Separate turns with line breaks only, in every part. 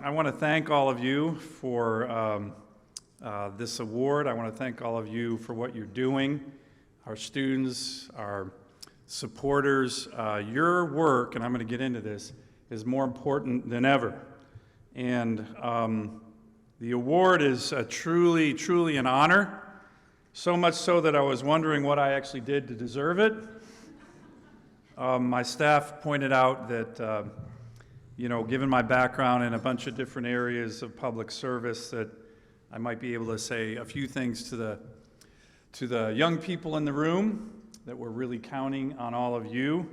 I want to thank all of you for this award. I want to thank all of you for what you're doing, our students, our supporters. Your work, and I'm going to get into this, is more important than ever. And the award is truly, truly an honor, so much so that I was wondering what I actually did to deserve it. My staff pointed out that, given my background in a bunch of different areas of public service, that I might be able to say a few things to the young people in the room, that we're really counting on all of you,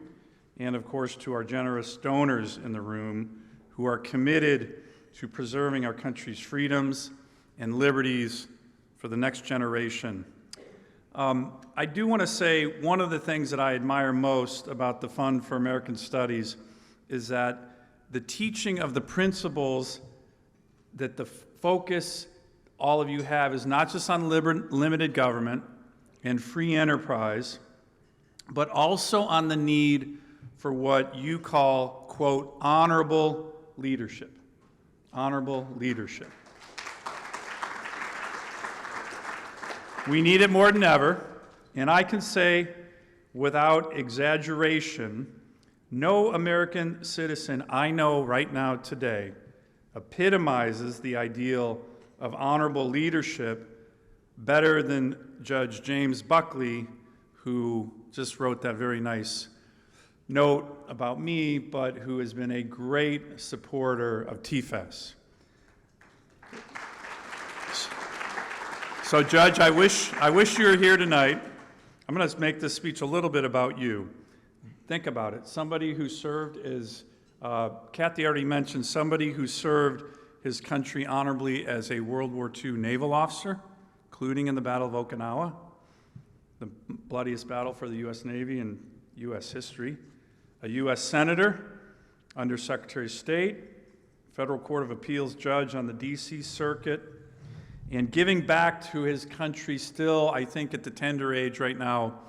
and of course to our generous donors in the room who are committed to preserving our country's freedoms and liberties for the next generation. I do want to say one of the things that I admire most about the Fund for American Studies is that the teaching of the principles that the focus all of you have is not just on limited government and free enterprise, but also on the need for what you call, quote, honorable leadership. Honorable leadership. We need it more than ever, and I can say without exaggeration, no American citizen I know right now today epitomizes the ideal of honorable leadership better than Judge James Buckley, who just wrote that very nice note about me, but who has been a great supporter of TFAS. So, Judge, I wish you were here tonight. I'm going to make this speech a little bit about you. Think about it. Somebody who served as, Kathy already mentioned, somebody who served his country honorably as a World War II naval officer, including in the Battle of Okinawa, the bloodiest battle for the U.S. Navy in U.S. history, a U.S. Senator, Under Secretary of State, Federal Court of Appeals judge on the D.C. Circuit, and giving back to his country still, I think, at the tender age right now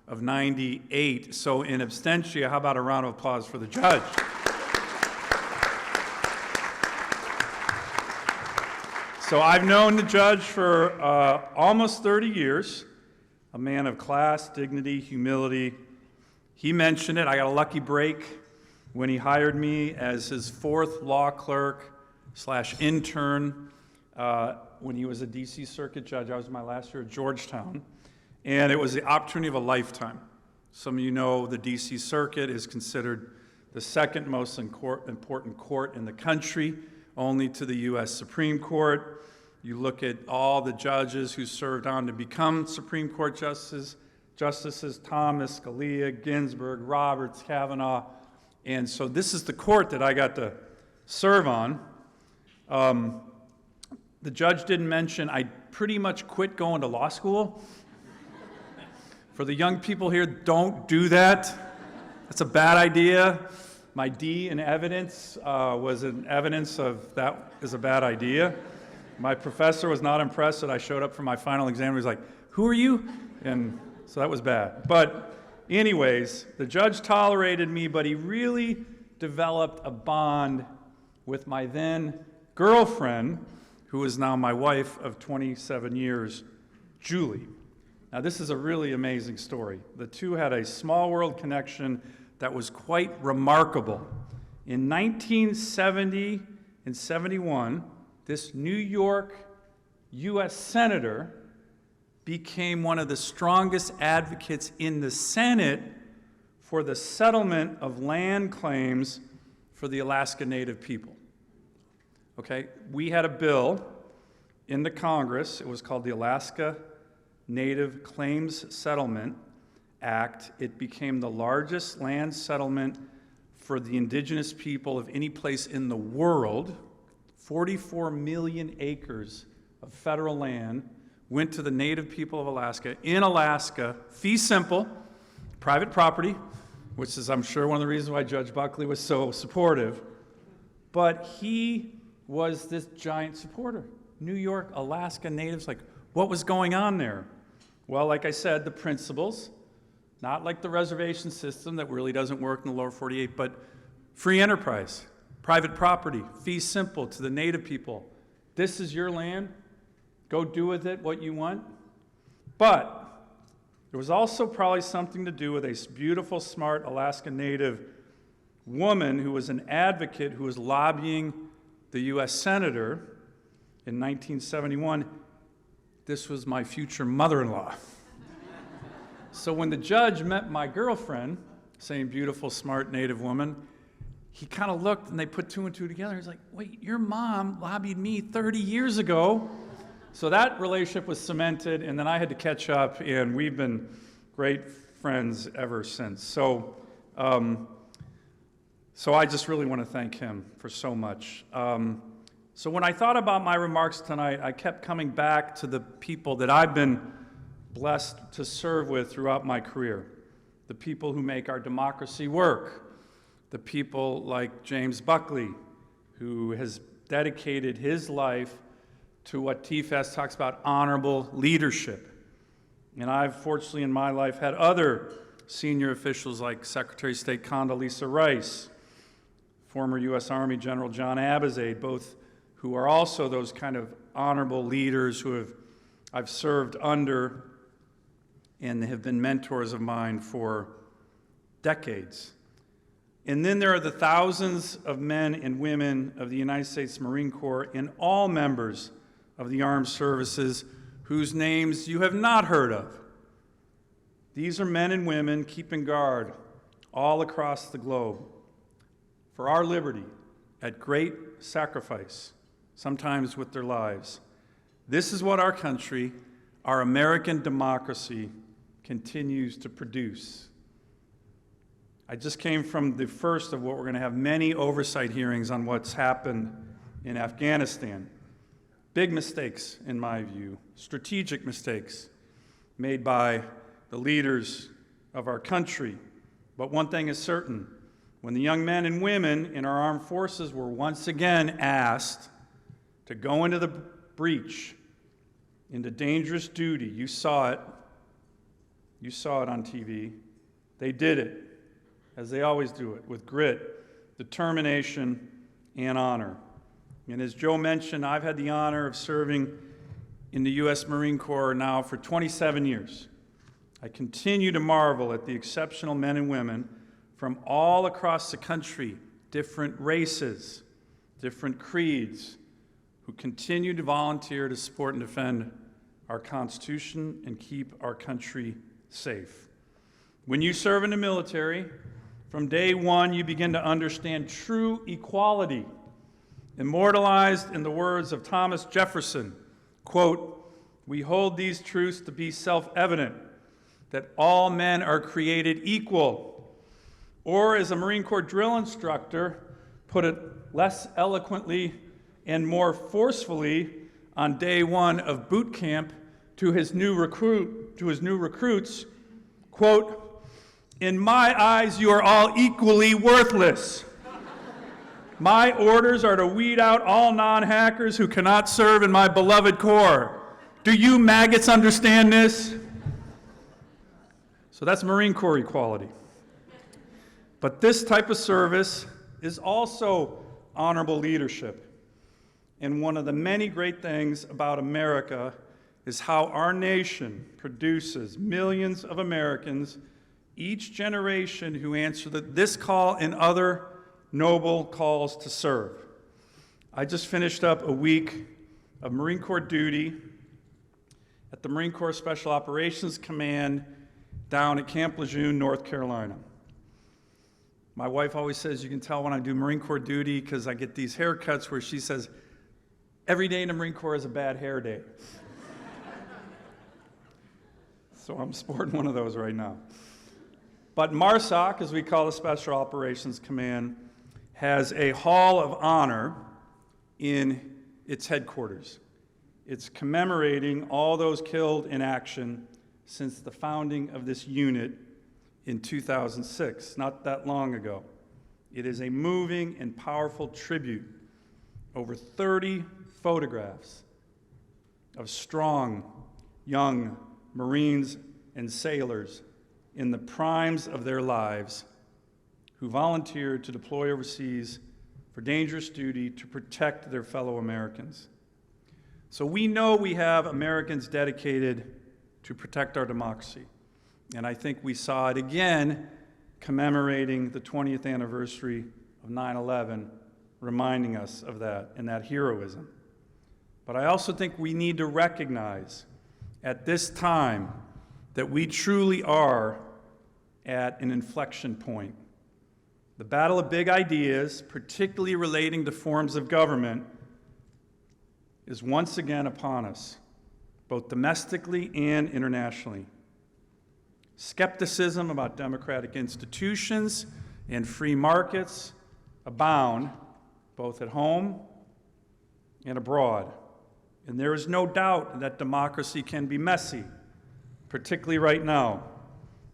of 98. So in absentia, how about a round of applause for the judge? So I've known the judge for almost 30 years, a man of class, dignity, humility. He mentioned it. I got a lucky break when he hired me as his fourth law clerk / intern when he was a D.C. Circuit judge. I was my last year at Georgetown, and it was the opportunity of a lifetime. Some of you know the D.C. Circuit is considered the second most important court in the country, only to the U.S. Supreme Court. You look at all the judges who served on to become Supreme Court justices, Thomas, Scalia, Ginsburg, Roberts, Kavanaugh, and so this is the court that I got to serve on. The judge didn't mention I pretty much quit going to law school. For the young people here, don't do that. That's a bad idea. My D in evidence was an evidence of that is a bad idea. My professor was not impressed that I showed up for my final exam. He was like, "Who are you?" And so that was bad. But anyways, the judge tolerated me, but he really developed a bond with my then girlfriend, who is now my wife of 27 years, Julie. Now, this is a really amazing story. The two had a small world connection that was quite remarkable. In 1970 and 71, this New York U.S. Senator became one of the strongest advocates in the Senate for the settlement of land claims for the Alaska Native people. Okay, we had a bill in the Congress. It was called the Alaska Native Claims Settlement Act. It became the largest land settlement for the indigenous people of any place in the world. 44 million acres of federal land went to the Native people of Alaska. In Alaska, fee simple, private property, which is, I'm sure, one of the reasons why Judge Buckley was so supportive. But he was this giant supporter. New York, Alaska natives, like, what was going on there? Well, like I said, the principles, not like the reservation system that really doesn't work in the lower 48, but free enterprise, Private property, fee simple to the native people. This is your land. Go do with it what you want. But there was also probably something to do with a beautiful, smart Alaska Native woman who was an advocate who was lobbying the U.S. Senator in 1971. This was my future mother-in-law. So when the judge met my girlfriend, same beautiful, smart Native woman, he kind of looked and they put two and two together. He's like, wait, your mom lobbied me 30 years ago. So that relationship was cemented, and then I had to catch up, and we've been great friends ever since. So I just really want to thank him for so much. So when I thought about my remarks tonight, I kept coming back to the people that I've been blessed to serve with throughout my career, the people who make our democracy work, the people like James Buckley, who has dedicated his life to what TFAS talks about, honorable leadership. And I've fortunately in my life had other senior officials like Secretary of State Condoleezza Rice, former U.S. Army General John Abizaid, both who are also those kind of honorable leaders who I've served under and have been mentors of mine for decades. And then there are the thousands of men and women of the United States Marine Corps and all members of the armed services whose names you have not heard of. These are men and women keeping guard all across the globe for our liberty at great sacrifice, sometimes with their lives. This is what our country, our American democracy, continues to produce. I just came from the first of what we're going to have many oversight hearings on what's happened in Afghanistan. Big mistakes, in my view, strategic mistakes made by the leaders of our country. But one thing is certain, when the young men and women in our armed forces were once again asked to go into the breach, into dangerous duty, you saw it on TV, they did it, as they always do it, with grit, determination, and honor. And as Joe mentioned, I've had the honor of serving in the U.S. Marine Corps now for 27 years. I continue to marvel at the exceptional men and women from all across the country, different races, different creeds, who continue to volunteer to support and defend our Constitution and keep our country safe. When you serve in the military, from day one, you begin to understand true equality, immortalized in the words of Thomas Jefferson, quote, "We hold these truths to be self-evident, that all men are created equal." Or as a Marine Corps drill instructor put it less eloquently and more forcefully on day one of boot camp to his new recruits, quote, "In my eyes, you are all equally worthless. My orders are to weed out all non-hackers who cannot serve in my beloved Corps. Do you maggots understand this?" So that's Marine Corps equality. But this type of service is also honorable leadership. And one of the many great things about America is how our nation produces millions of Americans each generation who answer this call and other noble calls to serve. I just finished up a week of Marine Corps duty at the Marine Corps Special Operations Command down at Camp Lejeune, North Carolina. My wife always says you can tell when I do Marine Corps duty because I get these haircuts where she says, every day in the Marine Corps is a bad hair day. So I'm sporting one of those right now. But MARSOC, as we call the Special Operations Command, has a Hall of Honor in its headquarters. It's commemorating all those killed in action since the founding of this unit in 2006, not that long ago. It is a moving and powerful tribute. Over 30 photographs of strong, young Marines and sailors in the primes of their lives who volunteered to deploy overseas for dangerous duty to protect their fellow Americans. So we know we have Americans dedicated to protect our democracy. And I think we saw it again commemorating the 20th anniversary of 9/11, reminding us of that and that heroism. But I also think we need to recognize at this time that we truly are at an inflection point. The battle of big ideas, particularly relating to forms of government, is once again upon us, both domestically and internationally. Skepticism about democratic institutions and free markets abound, both at home and abroad. And there is no doubt that democracy can be messy, particularly right now.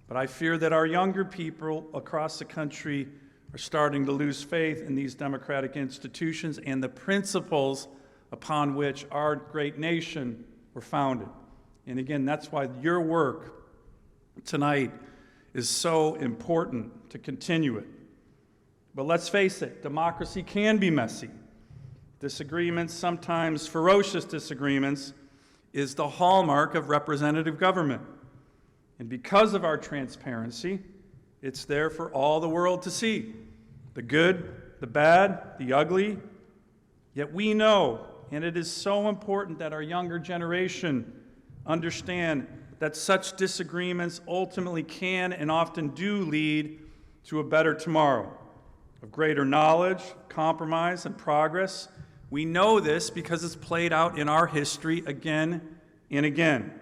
But I fear that our younger people across the country are starting to lose faith in these democratic institutions and the principles upon which our great nation were founded. And again, that's why your work tonight is so important to continue it. But let's face it, democracy can be messy. Disagreements, sometimes ferocious disagreements, is the hallmark of representative government. And because of our transparency, it's there for all the world to see. The good, the bad, the ugly. Yet we know, and it is so important that our younger generation understand that such disagreements ultimately can and often do lead to a better tomorrow, of greater knowledge, compromise, and progress. We know this because it's played out in our history again and again.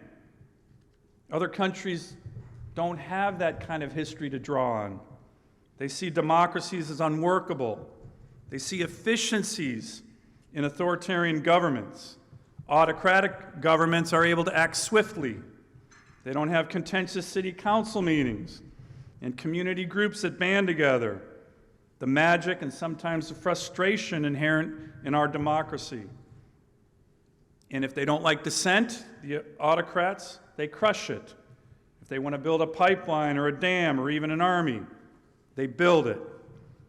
Other countries don't have that kind of history to draw on. They see democracies as unworkable. They see efficiencies in authoritarian governments. Autocratic governments are able to act swiftly. They don't have contentious city council meetings and community groups that band together. The magic and sometimes the frustration inherent in our democracy. And if they don't like dissent, the autocrats, they crush it. If they want to build a pipeline or a dam or even an army, they build it.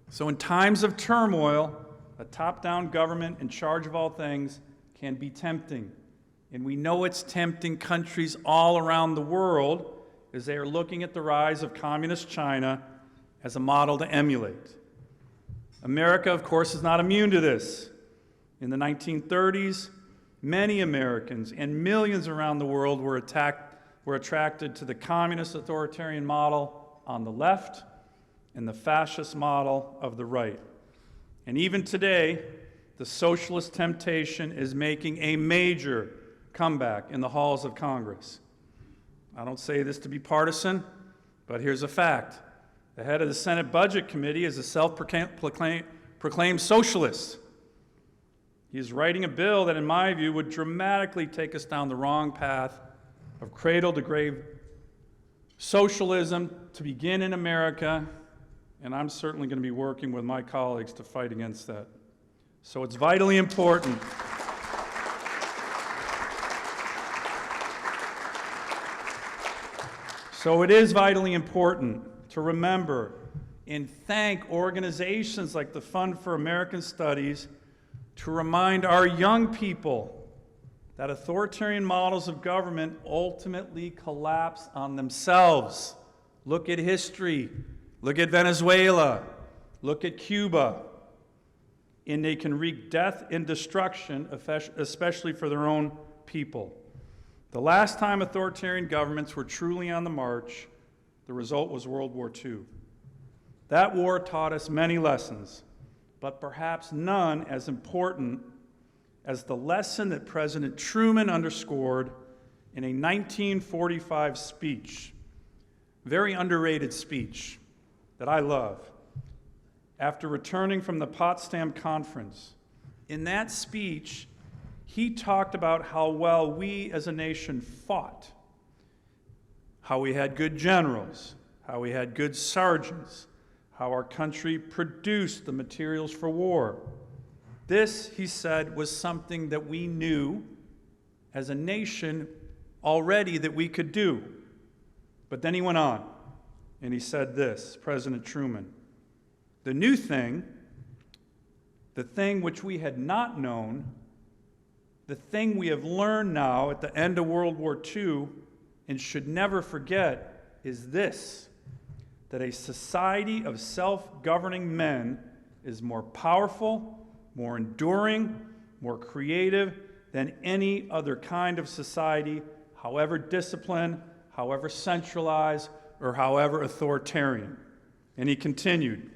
So in times of turmoil, a top-down government in charge of all things can be tempting. And we know it's tempting countries all around the world as they are looking at the rise of communist China as a model to emulate. America, of course, is not immune to this. In the 1930s, many Americans and millions around the world were attracted to the communist authoritarian model on the left and the fascist model of the right. And even today, the socialist temptation is making a major comeback in the halls of Congress. I don't say this to be partisan, but here's a fact. The head of the Senate Budget Committee is a self-proclaimed socialist. He is writing a bill that, in my view, would dramatically take us down the wrong path of cradle-to-grave socialism to begin in America, and I'm certainly going to be working with my colleagues to fight against that. So it's vitally important. So it is vitally important to remember and thank organizations like the Fund for American Studies to remind our young people that authoritarian models of government ultimately collapse on themselves. Look at history. Look at Venezuela. Look at Cuba. And they can wreak death and destruction, especially for their own people. The last time authoritarian governments were truly on the march, the result was World War II. That war taught us many lessons, but perhaps none as important as the lesson that President Truman underscored in a 1945 speech, very underrated speech that I love, after returning from the Potsdam Conference. In that speech, he talked about how well we as a nation fought, how we had good generals, how we had good sergeants, how our country produced the materials for war. This, he said, was something that we knew as a nation already that we could do. But then he went on, and he said this, President Truman, the new thing The thing which we had not known, the thing we have learned now at the end of World War II and should never forget, is this: that a society of self-governing men is more powerful, more enduring, more creative than any other kind of society, however disciplined, however centralized, or however authoritarian. And he continued,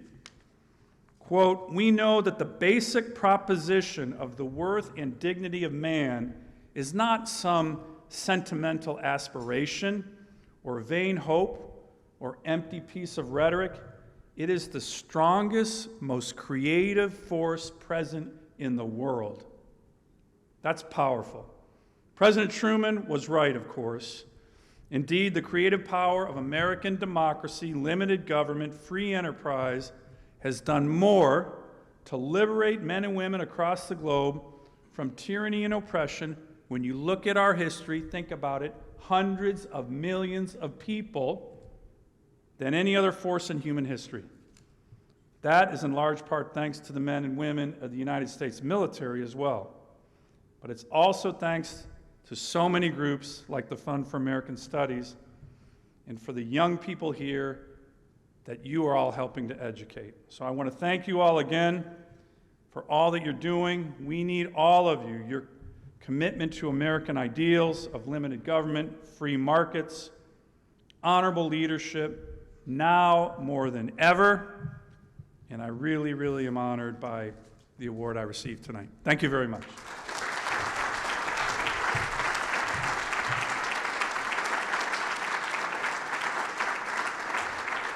quote, "We know that the basic proposition of the worth and dignity of man is not some sentimental aspiration or vain hope or empty piece of rhetoric. It is the strongest, most creative force present in the world." That's powerful. President Truman was right, of course. Indeed, the creative power of American democracy, limited government, free enterprise has done more to liberate men and women across the globe from tyranny and oppression. When you look at our history, think about it, hundreds of millions of people than any other force in human history. That is in large part thanks to the men and women of the United States military as well. But it's also thanks to so many groups like the Fund for American Studies and for the young people here that you are all helping to educate. So I want to thank you all again for all that you're doing. We need all of you, your commitment to American ideals of limited government, free markets, honorable leadership, now more than ever. And I really, really am honored by the award I received tonight. Thank you very much.